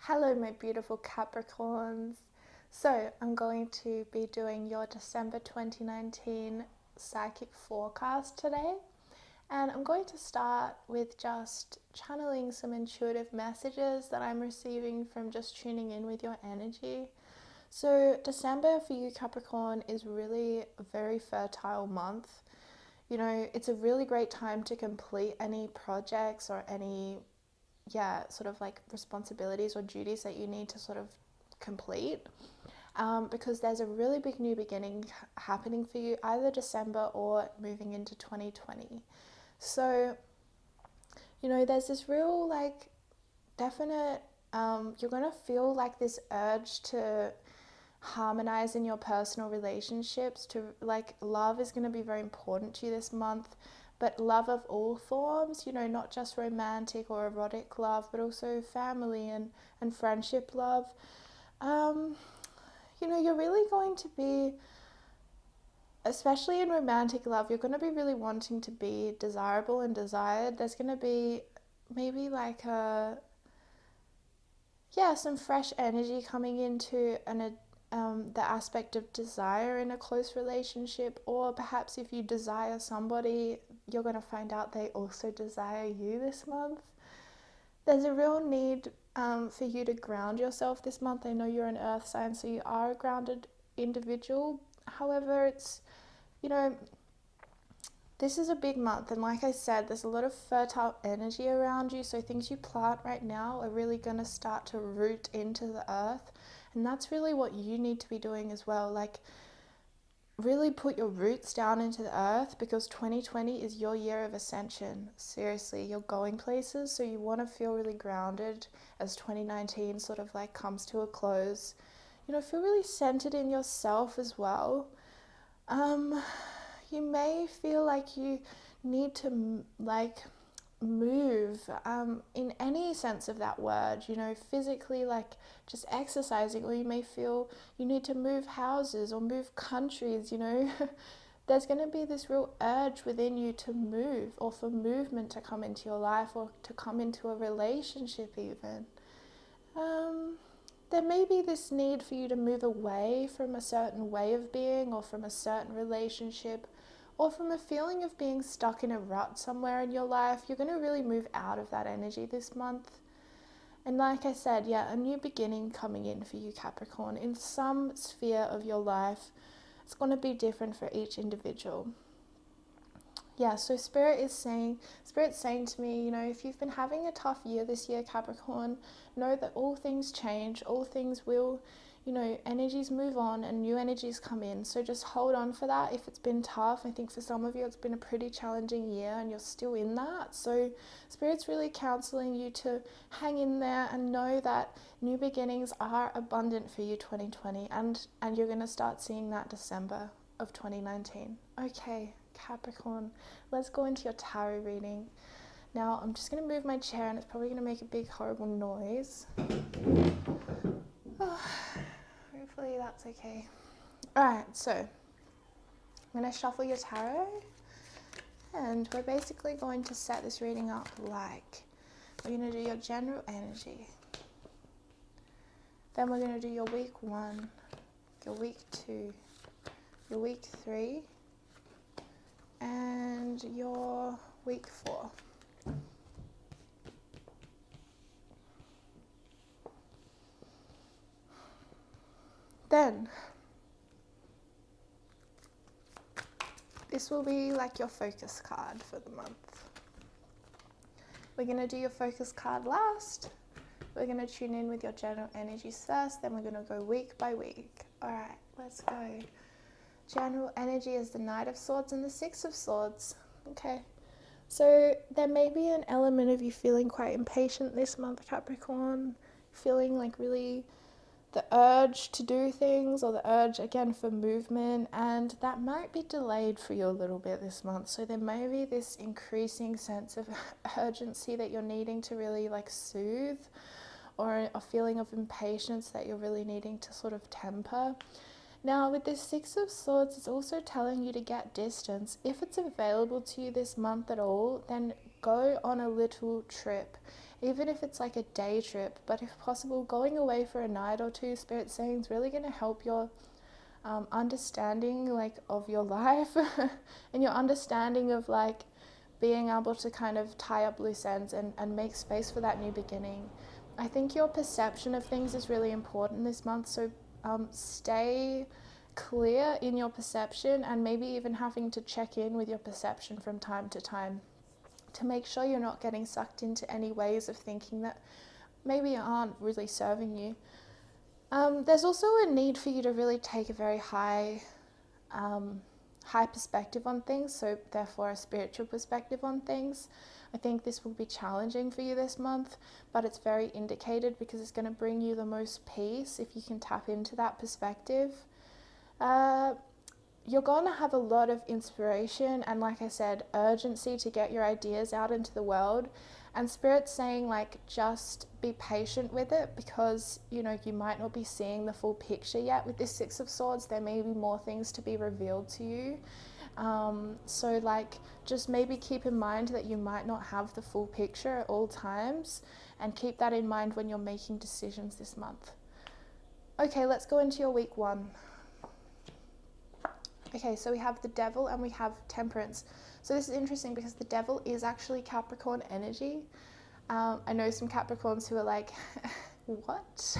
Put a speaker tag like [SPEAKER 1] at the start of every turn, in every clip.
[SPEAKER 1] Hello, my beautiful Capricorns. So, I'm going to be doing your December 2019 psychic forecast today. And I'm going to start with just channeling some intuitive messages that I'm receiving from just tuning in with your energy. So, December for you, Capricorn, is really a very fertile month. You know, it's a really great time to complete any projects or any sort of like responsibilities or duties that you need to sort of complete, because there's a really big new beginning happening for you either December or moving into 2020. So, you know, there's this real like definite, you're going to feel like this urge to harmonize in your personal relationships, to like love is going to be very important to you this month, but love of all forms, you know, not just romantic or erotic love, but also family and friendship love. um, you know, you're really going to be, especially in romantic love, you're going to be really wanting to be desirable and desired. There's going to be maybe like some fresh energy coming into the aspect of desire in a close relationship, or perhaps if you desire somebody, you're going to find out they also desire you this month. There's a real need for you to ground yourself this month. I know you're an earth sign, so you are a grounded individual. However, it's, you know, this is a big month, and like I said, there's a lot of fertile energy around you, so things you plant right now are really going to start to root into the earth, and that's really what you need to be doing as well. Like, really put your roots down into the earth, because 2020 is your year of ascension. Seriously, you're going places, so you want to feel really grounded as 2019 sort of like comes to a close. You know, feel really centered in yourself as well. um you may feel like you need to like move, in any sense of that word, you know, physically, like just exercising, or you may feel you need to move houses or move countries, you know. There's going to be this real urge within you to move, or for movement to come into your life, or to come into a relationship even. um, there may be this need for you to move away from a certain way of being, or from a certain relationship, or from a feeling of being stuck in a rut somewhere in your life. You're going to really move out of that energy this month. And like I said, a new beginning coming in for you, Capricorn, in some sphere of your life. It's going to be different for each individual. So Spirit's saying to me, you know, if you've been having a tough year this year, Capricorn, know that all things change, all things will, you know, energies move on and new energies come in. So just hold on for that. If it's been tough, I think for some of you it's been a pretty challenging year and you're still in that. So Spirit's really counseling you to hang in there and know that new beginnings are abundant for you 2020, and you're going to start seeing that December of 2019. Okay, Capricorn, let's go into your tarot reading. Now, I'm just going to move my chair, and it's probably going to make a big, horrible noise. Oh, hopefully that's okay. Alright, so I'm going to shuffle your tarot, and we're basically going to set this reading up like, we're going to do your general energy. Then we're going to do your week 1, your week 2, your week 3, and your week 4. Then this will be like your focus card for the month. We're going to do your focus card last. We're going to tune in with your general energies first, then we're going to go week by week. Alright, let's go. General energy is the Knight of Swords and the Six of Swords. Okay, so there may be an element of you feeling quite impatient this month, Capricorn. Feeling like really the urge to do things, or the urge again for movement, and that might be delayed for you a little bit this month. So there may be this increasing sense of urgency that you're needing to really like soothe, or a feeling of impatience that you're really needing to sort of temper. Now with this Six of Swords, it's also telling you to get distance. If it's available to you this month at all, then go on a little trip. even if it's like a day trip, but if possible, going away for a night or two, Spirit saying, is really going to help your understanding like of your life and your understanding of like being able to kind of tie up loose ends and make space for that new beginning. I think your perception of things is really important this month, so stay clear in your perception, and maybe even having to check in with your perception from time to time to make sure you're not getting sucked into any ways of thinking that maybe aren't really serving you. There's also a need for you to really take a very high perspective on things, so therefore a spiritual perspective on things. I think this will be challenging for you this month, but it's very indicated because it's going to bring you the most peace if you can tap into that perspective. You're going to have a lot of inspiration and, like I said, urgency to get your ideas out into the world. And Spirit's saying, like, just be patient with it because, you know, you might not be seeing the full picture yet. With this Six of Swords, there may be more things to be revealed to you. So, like, just maybe keep in mind that you might not have the full picture at all times, and keep that in mind when you're making decisions this month. Okay, let's go into your week 1. Okay, so we have the Devil and we have Temperance. So this is interesting because the Devil is actually Capricorn energy. I know some Capricorns who are like, what?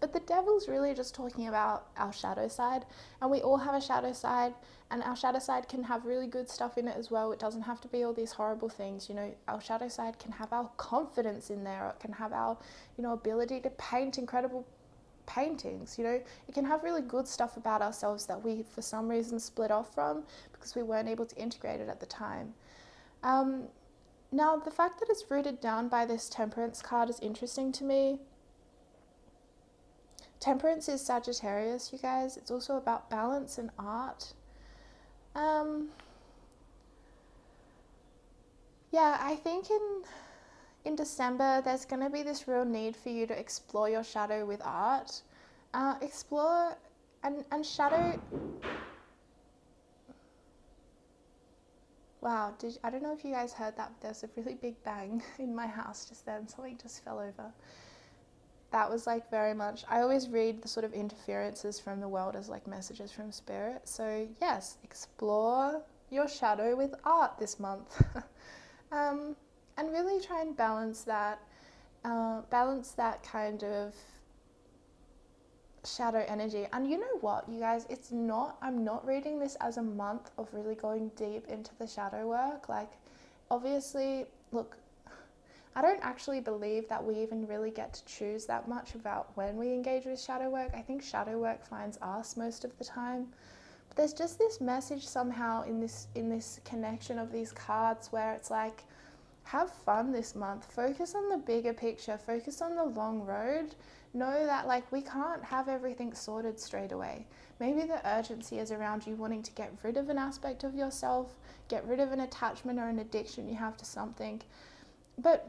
[SPEAKER 1] But the Devil's really just talking about our shadow side, and we all have a shadow side, and our shadow side can have really good stuff in it as well. It doesn't have to be all these horrible things, you know. Our shadow side can have our confidence in there, or it can have our, you know, ability to paint incredible paintings, you know. It can have really good stuff about ourselves that we for some reason split off from because we weren't able to integrate it at the time. Now the fact that it's rooted down by this Temperance card is interesting to me. Temperance is Sagittarius, you guys. It's also about balance and art. Yeah, I think in December, there's going to be this real need for you to explore your shadow with art. Explore and shadow. Wow, I don't know if you guys heard that, but there's a really big bang in my house just then. Something just fell over. That was like very much, I always read the sort of interferences from the world as like messages from Spirit. So yes, explore your shadow with art this month. And really try and balance that kind of shadow energy. And you know what, you guys, I'm not reading this as a month of really going deep into the shadow work. Like, obviously, look, I don't actually believe that we even really get to choose that much about when we engage with shadow work. I think shadow work finds us most of the time. But there's just this message somehow in this connection of these cards where it's like, have fun this month. Focus on the bigger picture. Focus on the long road. Know that like we can't have everything sorted straight away. Maybe the urgency is around you wanting to get rid of an aspect of yourself, get rid of an attachment or an addiction you have to something. But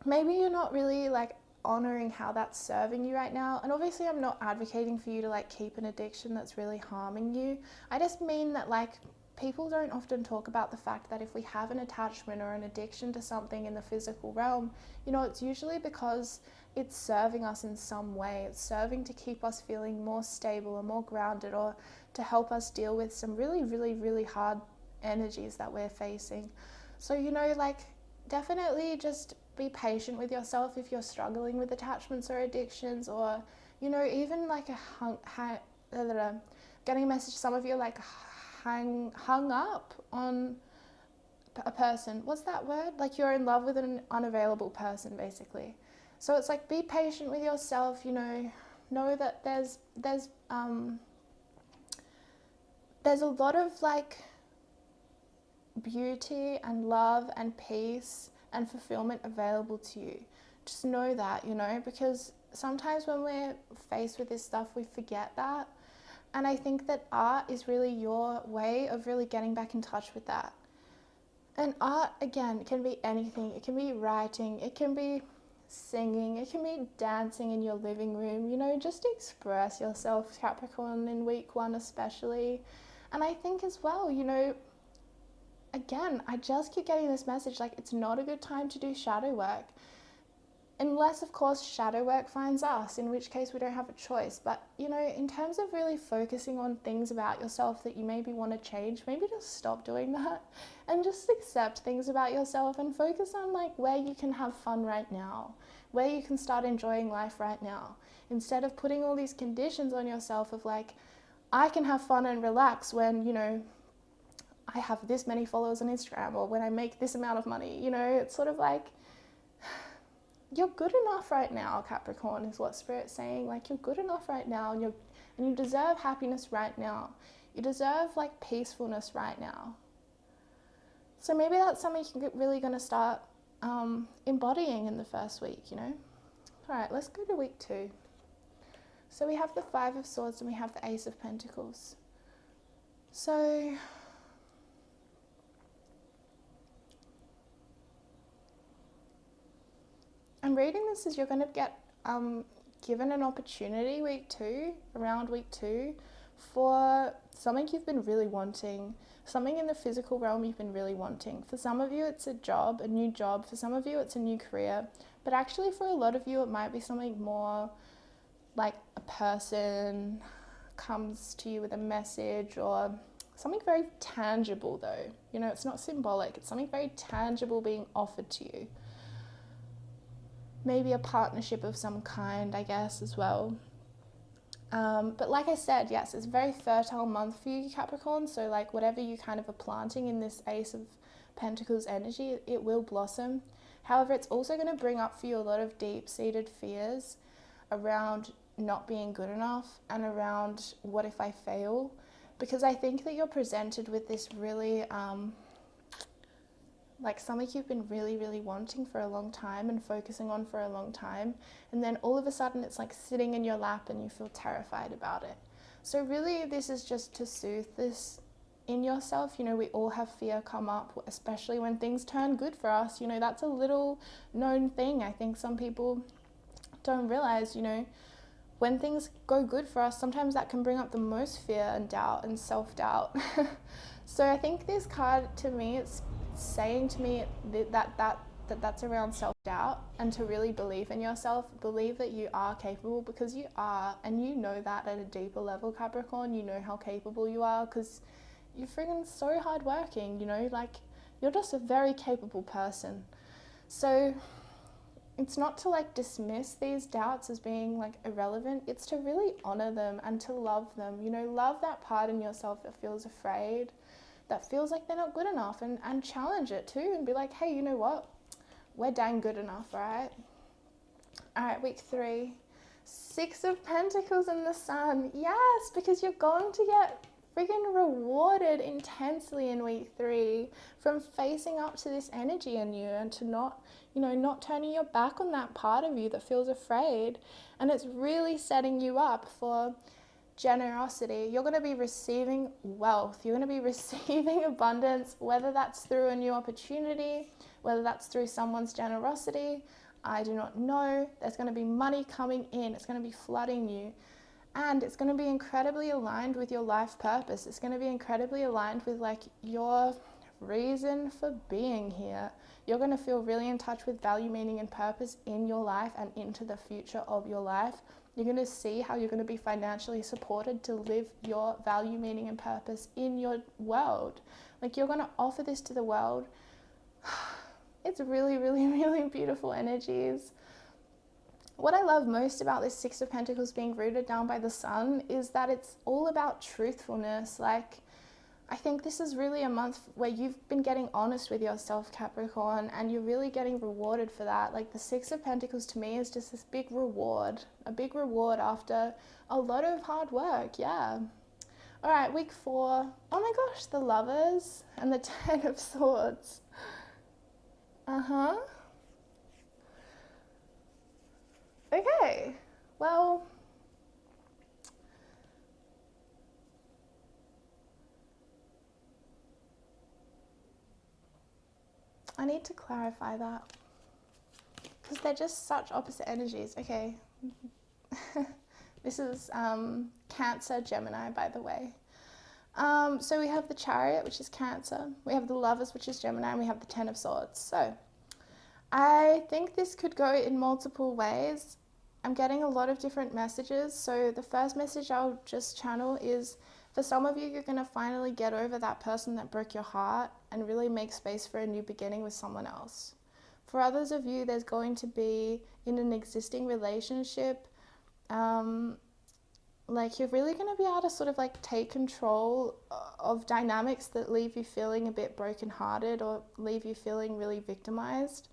[SPEAKER 1] maybe you're not really like honoring how that's serving you right now. And obviously I'm not advocating for you to like keep an addiction that's really harming you. I just mean that like people don't often talk about the fact that if we have an attachment or an addiction to something in the physical realm, you know, it's usually because it's serving us in some way. It's serving to keep us feeling more stable or more grounded, or to help us deal with some really, really, really hard energies that we're facing. So, you know, like definitely just be patient with yourself if you're struggling with attachments or addictions, or, you know, even like getting a message, some of you like hung up on a person. What's that word? Like you're in love with an unavailable person, basically. So it's like, be patient with yourself, you know that there's a lot of like beauty and love and peace and fulfillment available to you. Just know that, you know, because sometimes when we're faced with this stuff, we forget that. And I think that art is really your way of really getting back in touch with that. And art, again, can be anything. It can be writing, it can be singing, it can be dancing in your living room. You know, just express yourself, Capricorn, in week 1 especially. And I think as well, you know, again, I just keep getting this message, like it's not a good time to do shadow work. Unless, of course, shadow work finds us, in which case we don't have a choice. But, you know, in terms of really focusing on things about yourself that you maybe want to change, maybe just stop doing that and just accept things about yourself and focus on like where you can have fun right now, where you can start enjoying life right now, instead of putting all these conditions on yourself of like, I can have fun and relax when, you know, I have this many followers on Instagram, or when I make this amount of money. You know, it's sort of like, you're good enough right now, Capricorn, is what Spirit's saying. Like, you're good enough right now, and you deserve happiness right now. You deserve like peacefulness right now. So maybe that's something you're really going to start embodying in the first week, you know. All right, let's go to week 2. So we have the 5 of Swords and we have the Ace of Pentacles. So I'm reading this as you're going to get given an opportunity around week 2, for something you've been really wanting, something in the physical realm you've been really wanting. For some of you, it's a job, a new job. For some of you, it's a new career. But actually, for a lot of you, it might be something more like a person comes to you with a message, or something very tangible though. You know, it's not symbolic. It's something very tangible being offered to you. Maybe a partnership of some kind, I guess, as well. But like I said, yes, it's a very fertile month for you, Capricorn. So like whatever you kind of are planting in this Ace of Pentacles energy, it will blossom. However, it's also going to bring up for you a lot of deep-seated fears around not being good enough and around what if I fail. Because I think that you're presented with this really, like something you've been really, really wanting for a long time and focusing on for a long time. And then all of a sudden it's like sitting in your lap and you feel terrified about it. So really this is just to soothe this in yourself. You know, we all have fear come up, especially when things turn good for us. You know, that's a little known thing. I think some people don't realize, you know, when things go good for us, sometimes that can bring up the most fear and doubt and self-doubt. So I think this card, to me, it's saying to me that's around self-doubt, and to really believe in yourself, believe that you are capable, because you are, and you know that at a deeper level, Capricorn. You know how capable you are because you're friggin' so hardworking, you know, like you're just a very capable person. So it's not to like dismiss these doubts as being like irrelevant. It's to really honor them and to love them. You know, love that part in yourself that feels afraid, that feels like they're not good enough, and challenge it too and be like, hey, you know what? We're dang good enough, right? All right, week 3. 6 of Pentacles and the Sun. Yes, because you're going to get friggin' rewarded intensely in week 3 from facing up to this energy in you, and to not, you know, not turning your back on that part of you that feels afraid. And it's really setting you up for generosity. You're going to be receiving wealth. You're going to be receiving abundance, whether that's through a new opportunity, whether that's through someone's generosity. I do not know. There's going to be money coming in. It's going to be flooding you. And it's going to be incredibly aligned with your life purpose. It's going to be incredibly aligned with like your reason for being here. You're going to feel really in touch with value, meaning, and purpose in your life and into the future of your life. You're going to see how you're going to be financially supported to live your value, meaning, and purpose in your world. Like, you're going to offer this to the world. It's really, really, really beautiful energies. What I love most about this 6 of Pentacles being rooted down by the Sun is that it's all about truthfulness. Like, I think this is really a month where you've been getting honest with yourself, Capricorn, and you're really getting rewarded for that. Like, the 6 of Pentacles to me is just this big reward, a big reward after a lot of hard work, yeah. All right, week 4. Oh my gosh, the Lovers and the 10 of Swords. Okay, well, I need to clarify that because they're just such opposite energies. Okay, this is Cancer, Gemini, by the way. So we have the Chariot, which is Cancer. We have the Lovers, which is Gemini, and we have the 10 of Swords. So I think this could go in multiple ways. I'm getting a lot of different messages. So the first message I'll just channel is, for some of you, you're going to finally get over that person that broke your heart and really make space for a new beginning with someone else. For others of you, there's going to be, in an existing relationship, like you're really going to be able to sort of like take control of dynamics that leave you feeling a bit brokenhearted or leave you feeling really victimized.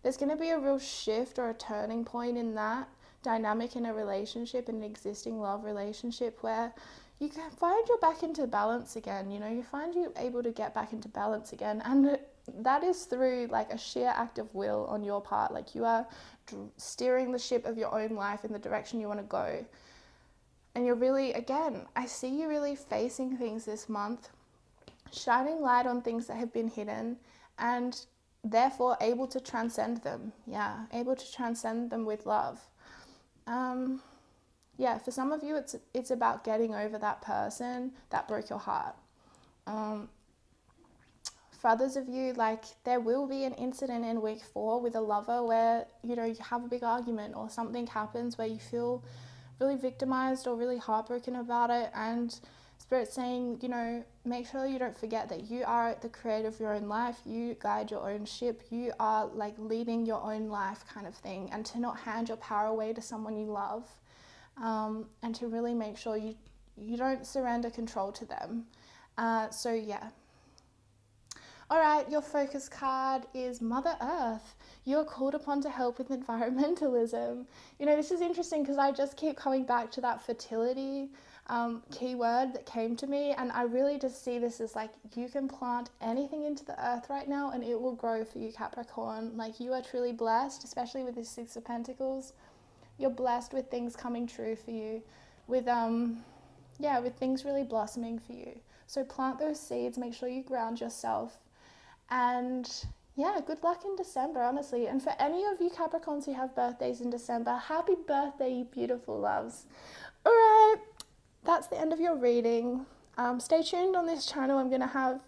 [SPEAKER 1] There's going to be a real shift or a turning point in that dynamic in a relationship, in an existing love relationship, where you can find you're back into balance again. You know, you find you're able to get back into balance again, and that is through like a sheer act of will on your part. Like you are steering the ship of your own life in the direction you want to go. And you're really, again, I see you really facing things this month, shining light on things that have been hidden, and therefore able to transcend them. Yeah, able to transcend them with love. Yeah, for some of you, it's about getting over that person that broke your heart. For others of you, like there will be an incident in week 4 with a lover where, you know, you have a big argument or something happens where you feel really victimized or really heartbroken about it, and Spirit's saying, you know, make sure you don't forget that you are the creator of your own life, you guide your own ship, you are like leading your own life kind of thing, and to not hand your power away to someone you love, and to really make sure you don't surrender control to them. So yeah. All right, your focus card is Mother Earth. You're called upon to help with environmentalism. You know, this is interesting because I just keep coming back to that fertility keyword that came to me, and I really just see this as like you can plant anything into the earth right now and it will grow for you, Capricorn. Like you are truly blessed, especially with this 6 of Pentacles. You're blessed with things coming true for you, with with things really blossoming for you. So plant those seeds, make sure you ground yourself. And yeah, good luck in December, honestly. And for any of you Capricorns who have birthdays in December, happy birthday, you beautiful loves. All right, that's the end of your reading. Stay tuned on this channel. I'm going to have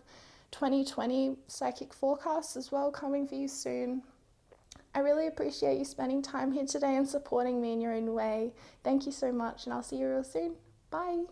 [SPEAKER 1] 2020 psychic forecasts as well coming for you soon. I really appreciate you spending time here today and supporting me in your own way. Thank you so much, and I'll see you real soon. Bye.